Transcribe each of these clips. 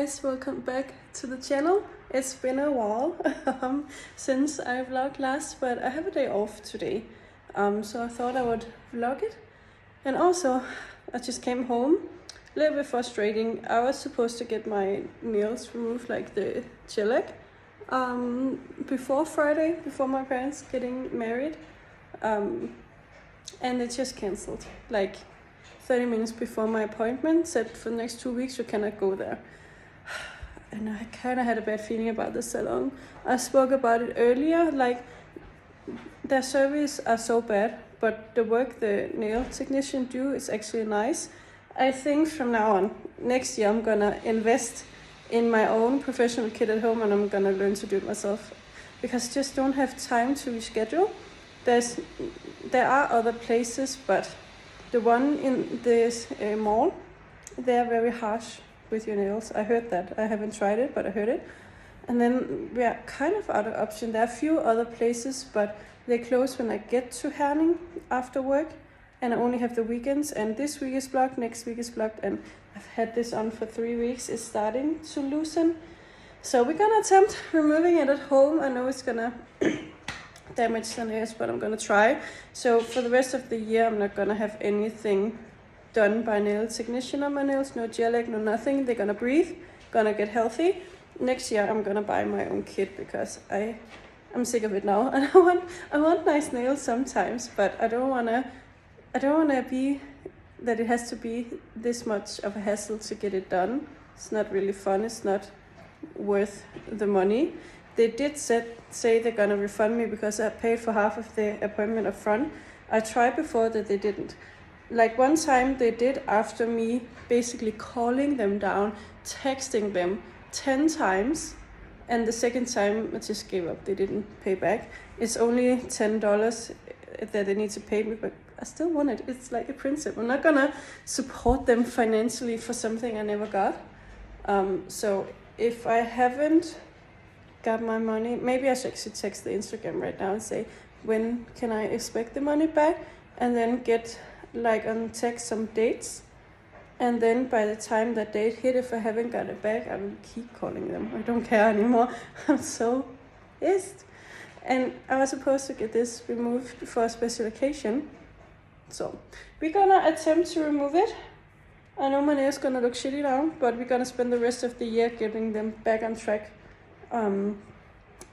guys, welcome back to the channel. It's been a while since I vlogged last, but I have a day off today, so I thought I would vlog it. And also, I just came home, a little bit frustrating. I was supposed to get my nails removed, like the shellac, before Friday, before my parents getting married, and it just cancelled, like 30 minutes before my appointment. Said for the next 2 weeks you cannot go there. And I kind of had a bad feeling about the salon. I spoke about it earlier, like their service are so bad, but the work the nail technician do is actually nice. I think from now on, next year I'm gonna invest in my own professional kit at home, and I'm gonna learn to do it myself, because I just don't have time to reschedule. There are other places, but the one in this mall, they are very harsh with your nails. I heard that. I haven't tried it, but I heard it. And then we are kind of out of option. There are a few other places, but they close when I get to Herning after work, and I only have the weekends. And this week is blocked, next week is blocked, and I've had this on for 3 weeks. It's starting to loosen. So we're gonna attempt removing it at home. I know it's gonna damage the nails, but I'm gonna try. So for the rest of the year, I'm not gonna have anything done by nail technician on my nails. No gel, no nothing. They're gonna breathe, gonna get healthy. Next year, I'm gonna buy my own kit, because I'm sick of it now, and I want nice nails sometimes, but I don't wanna be that it has to be this much of a hassle to get it done. It's not really fun. It's not worth the money. They did say they're gonna refund me because I paid for half of the appointment up front. I tried before that they didn't. Like one time they did, after me basically calling them down, texting them 10 times, and the second time I just gave up. They didn't pay back. It's only $10 that they need to pay me, but I still want it. It's like a principle. I'm not gonna support them financially for something I never got. So if I haven't got my money, maybe I should actually text the Instagram right now and say, when can I expect the money back? And then get like on text some dates. And then by the time that date hit, if I haven't got it back, I will keep calling them. I don't care anymore. I'm so pissed. And I was supposed to get this removed for a special occasion. So we're gonna attempt to remove it. I know my nails gonna look shitty now, but we're gonna spend the rest of the year getting them back on track. And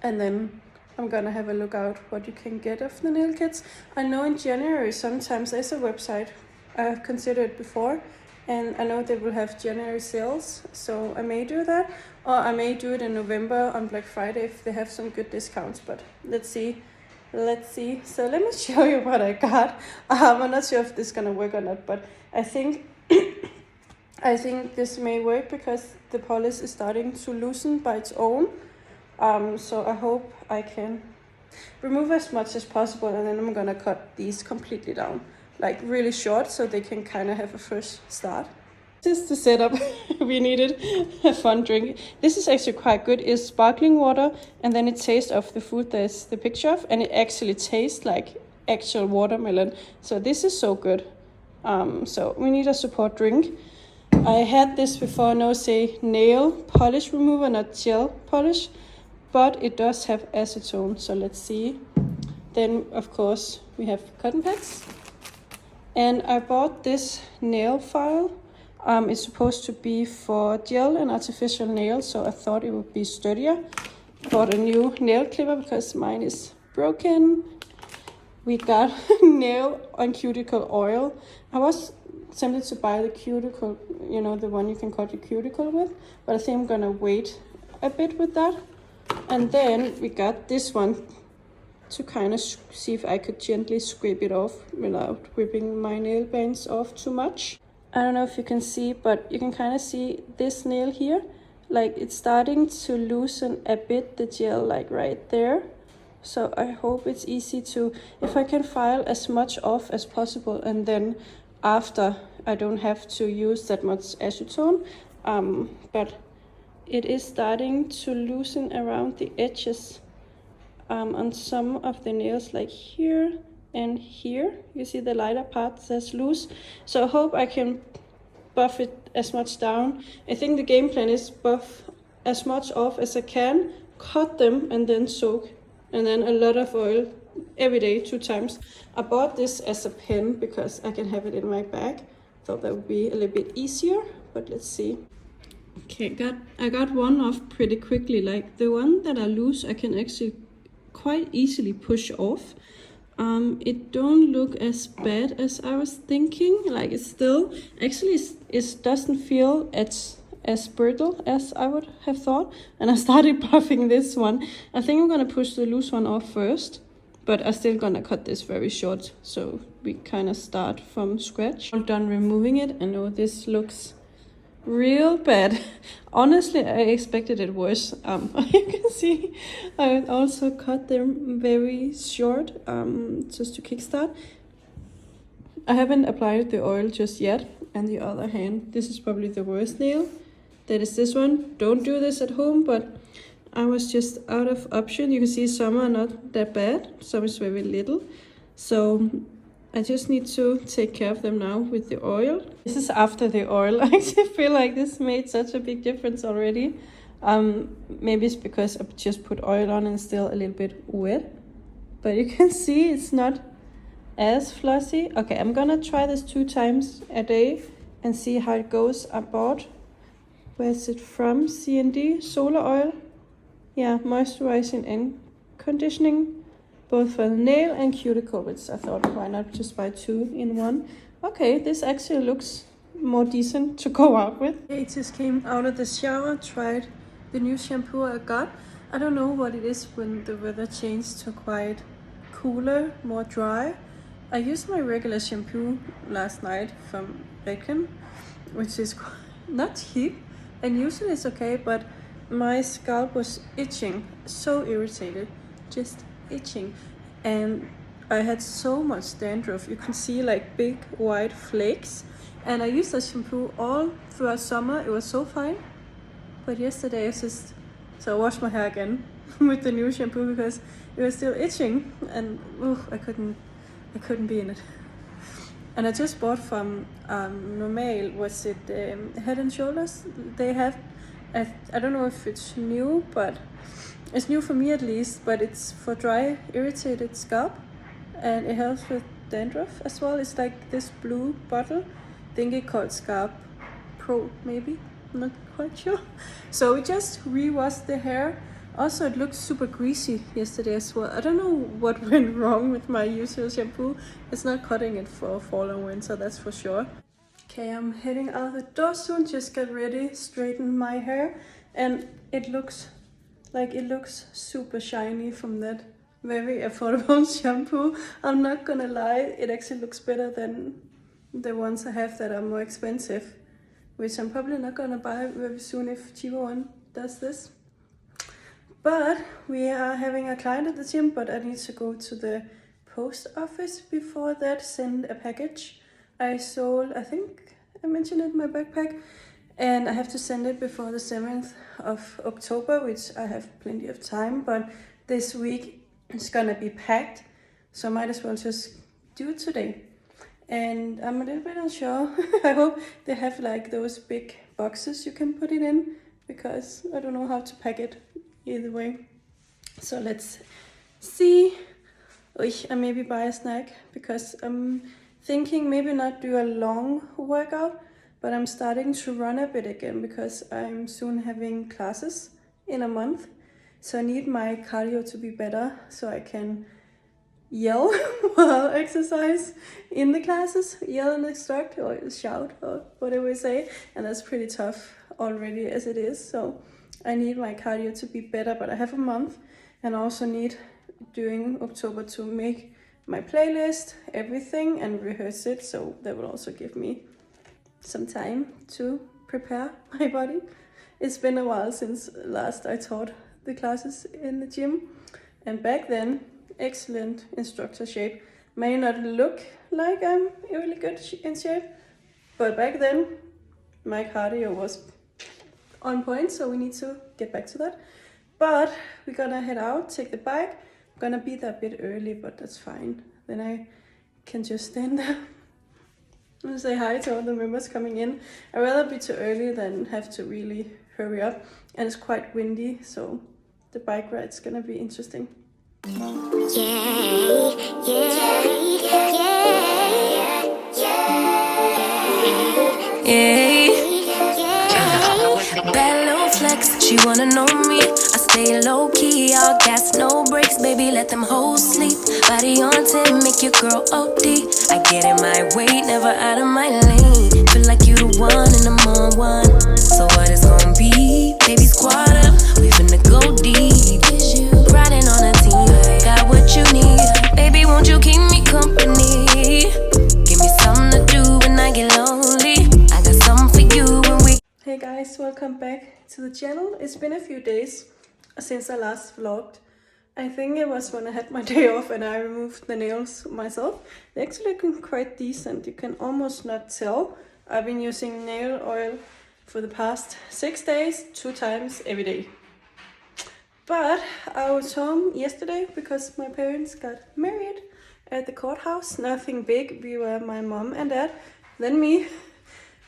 then I'm gonna have a look out what you can get of the nail kits. I know in January sometimes there's a website. I've considered it before, and I know they will have January sales, so I may do that, or I may do it in November on Black Friday if they have some good discounts. But let's see. So let me show you what I got. I'm not sure if this is gonna work or not, but I think this may work because the polish is starting to loosen by its own. So I hope I can remove as much as possible, and then I'm gonna cut these completely down, like really short, so they can kind of have a fresh start. This is the setup we needed. A fun drink. This is actually quite good. It's sparkling water, and then it tastes of the food there's the picture of, and it actually tastes like actual watermelon. So this is so good. So we need a support drink. I had this before. I know say nail polish remover, not gel polish, but it does have acetone. So let's see. Then of course we have cotton pads, and I bought this nail file. It's supposed to be for gel and artificial nails, so I thought it would be sturdier. Bought a new nail clipper because mine is broken. We got nail on cuticle oil. I was tempted to buy the cuticle, you know, the one you can cut your cuticle with, but I think I'm gonna wait a bit with that. And then we got this one to kind of see if I could gently scrape it off without ripping my nail bands off too much. I don't know if you can see, but you can kind of see this nail here, like it's starting to loosen a bit, the gel, like right there. So I hope it's easy to, if I can file as much off as possible, and then after I don't have to use that much acetone. But it is starting to loosen around the edges on some of the nails, like here and here. You see the lighter part that's loose. So I hope I can buff it as much down. I think the game plan is buff as much off as I can, cut them and then soak, and then a lot of oil every day, 2 times. I bought this as a pen because I can have it in my bag. Thought that would be a little bit easier, but let's see. Okay, I got one off pretty quickly. Like the one that I lose, I can actually quite easily push off. It don't look as bad as I was thinking. Like it's still, actually it doesn't feel as brittle as I would have thought. And I started buffing this one. I think I'm gonna push the loose one off first, but I'm still gonna cut this very short, so we kind of start from scratch. I'm done removing it, and oh, this looks real bad. Honestly, I expected it worse. You can see I also cut them very short, just to kickstart. I haven't applied the oil just yet. On the other hand, this is probably the worst nail. That is this one. Don't do this at home, but I was just out of option. You can see some are not that bad, some is very little. So I just need to take care of them now with the oil. This is after the oil. I actually feel like this made such a big difference already. Maybe it's because I just put oil on and still a little bit wet. But you can see it's not as flossy. Okay, I'm gonna try this 2 times a day and see how it goes. I bought, where's it from? C&D solar oil. Yeah, moisturizing and conditioning, both for the nail and cuticle, which I thought, why not just buy 2 in 1? Okay, this actually looks more decent to go out with. I just came out of the shower, tried the new shampoo I got. I don't know what it is when the weather changed to quite cooler, more dry. I used my regular shampoo last night from Redken, which is not cheap, and usually it's okay, but my scalp was itching, so irritated, just itching, and I had so much dandruff. You can see like big white flakes, and I used the shampoo all throughout summer. It was so fine, but yesterday I washed my hair again with the new shampoo because it was still itching, and I couldn't be in it. And I just bought from Normal, was it Head and Shoulders? They have, I don't know if it's new, but it's new for me at least, but it's for dry, irritated scalp, and it helps with dandruff as well. It's like this blue bottle. I think it's called Scalp Pro, maybe. I'm not quite sure. So we just re-washed the hair. Also, it looked super greasy yesterday as well. I don't know what went wrong with my usual shampoo. It's not cutting it for fall and winter, that's for sure. Okay, I'm heading out the door soon. Just get ready, straighten my hair, and it looks super shiny from that very affordable shampoo. I'm not gonna lie, it actually looks better than the ones I have that are more expensive, which I'm probably not gonna buy very soon if cheaper one does this. But we are having a client at the gym, but I need to go to the post office before that, send a package I sold. I think I mentioned it in my backpack, and I have to send it before the 7th of October, which I have plenty of time, but this week it's gonna be packed, so I might as well just do it today. And I'm a little bit unsure. I hope they have like those big boxes you can put it in, because I don't know how to pack it either way. So let's see. I maybe buy a snack, because I'm thinking maybe not do a long workout, but I'm starting to run a bit again because I'm soon having classes in a month. So I need my cardio to be better so I can yell while I exercise in the classes, yell and instruct or shout or whatever we say, and that's pretty tough already as it is. So I need my cardio to be better, but I have a month, and I also need during October to make my playlist, everything, and rehearse it, so that will also give me some time to prepare my body. It's been a while since last I taught the classes in the gym, and back then, excellent instructor shape. May not look like I'm really good in shape, but back then my cardio was on point, so we need to get back to that. But we're gonna head out, take the bike. I'm gonna be there a bit early, but that's fine. Then I can just stand there I'm gonna say hi to all the members coming in. I'd rather be too early than have to really hurry up. And it's quite windy, so the bike ride's gonna be interesting. Bad little flex, she wanna know me. I stay low key, all gas, no brakes, baby, let them hoes sleep. Body on 10, make your girl OD. I get in my way, never out of my lane. Feel like you the one and I'm on one. So what it's gonna be? Baby, squad up, we finna go deep. Riding on a team, got what you need. Baby, won't you keep me company? Give me something to do when I get lonely. I got something for you when we. Hey guys, welcome back to the channel. It's been a few days since I last vlogged. I think it was when I had my day off and I removed the nails myself. They're actually looking quite decent. You can almost not tell. I've been using nail oil for the past 6 days, 2 times every day. But I was home yesterday because my parents got married at the courthouse. Nothing big. We were my mom and dad, then me.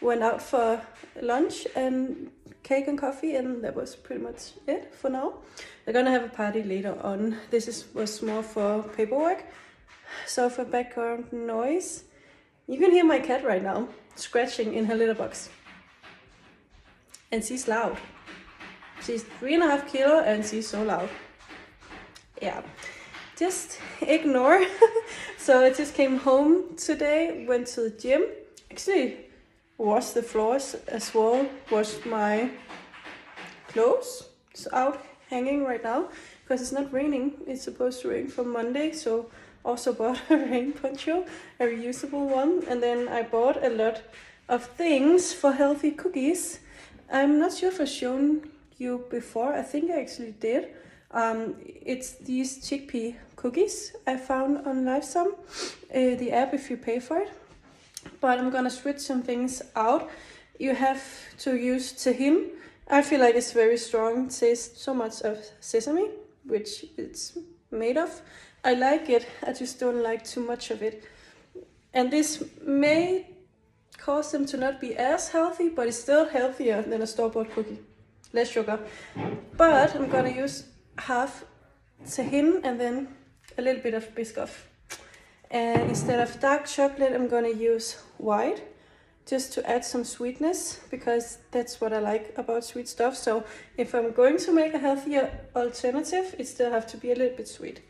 Went out for lunch and cake and coffee, and that was pretty much it for now. They're gonna have a party later on. Was more for paperwork. So for background noise, you can hear my cat right now scratching in her litter box. And she's loud. She's 3.5 kilos and she's so loud. Yeah, just ignore. So I just came home today, went to the gym. Actually, washed the floors as well, washed my clothes. It's out hanging right now because it's not raining. It's supposed to rain from Monday, so also bought a rain poncho, a reusable one, and then I bought a lot of things for healthy cookies. I'm not sure if I've shown you before. I think I actually did. It's these chickpea cookies I found on Lifesum, the app if you pay for it. But I'm gonna switch some things out. You have to use tahin. I feel like it's very strong. It tastes so much of sesame, which it's made of. I like it, I just don't like too much of it. And this may cause them to not be as healthy, but it's still healthier than a store-bought cookie. Less sugar. But I'm gonna use half tahin and then a little bit of Biscoff. And instead of dark chocolate, I'm gonna use white, just to add some sweetness, because that's what I like about sweet stuff. So if I'm going to make a healthier alternative, it still have to be a little bit sweet.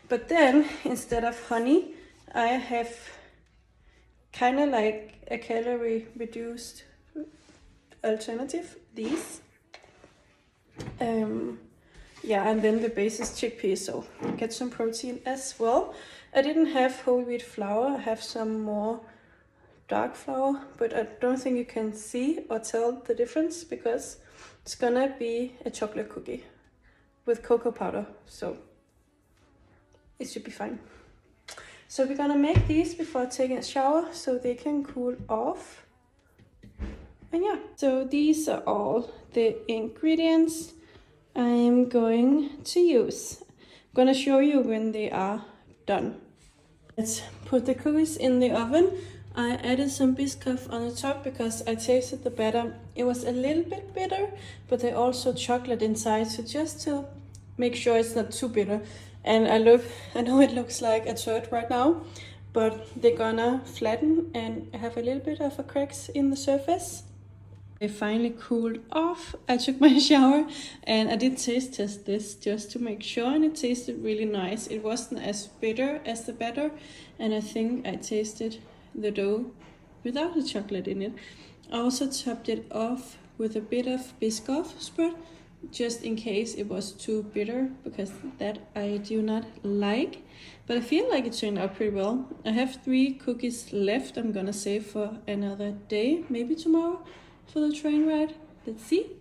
But then, instead of honey, I have kind of like a calorie reduced alternative, these. Yeah, and then the base is chickpeas, so get some protein as well. I didn't have whole wheat flour, I have some more dark flour, but I don't think you can see or tell the difference because it's gonna be a chocolate cookie with cocoa powder, so it should be fine. So we're gonna make these before taking a shower so they can cool off. And yeah, so these are all the ingredients I am going to use. I'm gonna show you when they are done. Let's put the cookies in the oven. I added some Biscoff on the top because I tasted the batter. It was a little bit bitter, but there's also chocolate inside, so just to make sure it's not too bitter. And I know it looks like a turd right now, but they're gonna flatten and have a little bit of a cracks in the surface. They finally cooled off. I took my shower and I did taste test this just to make sure, and it tasted really nice. It wasn't as bitter as the batter, and I think I tasted the dough without the chocolate in it. I also topped it off with a bit of Biscoff spread, just in case it was too bitter, because that I do not like. But I feel like it turned out pretty well. I have 3 cookies left. I'm gonna save for another day, maybe tomorrow, for the train ride. Let's see.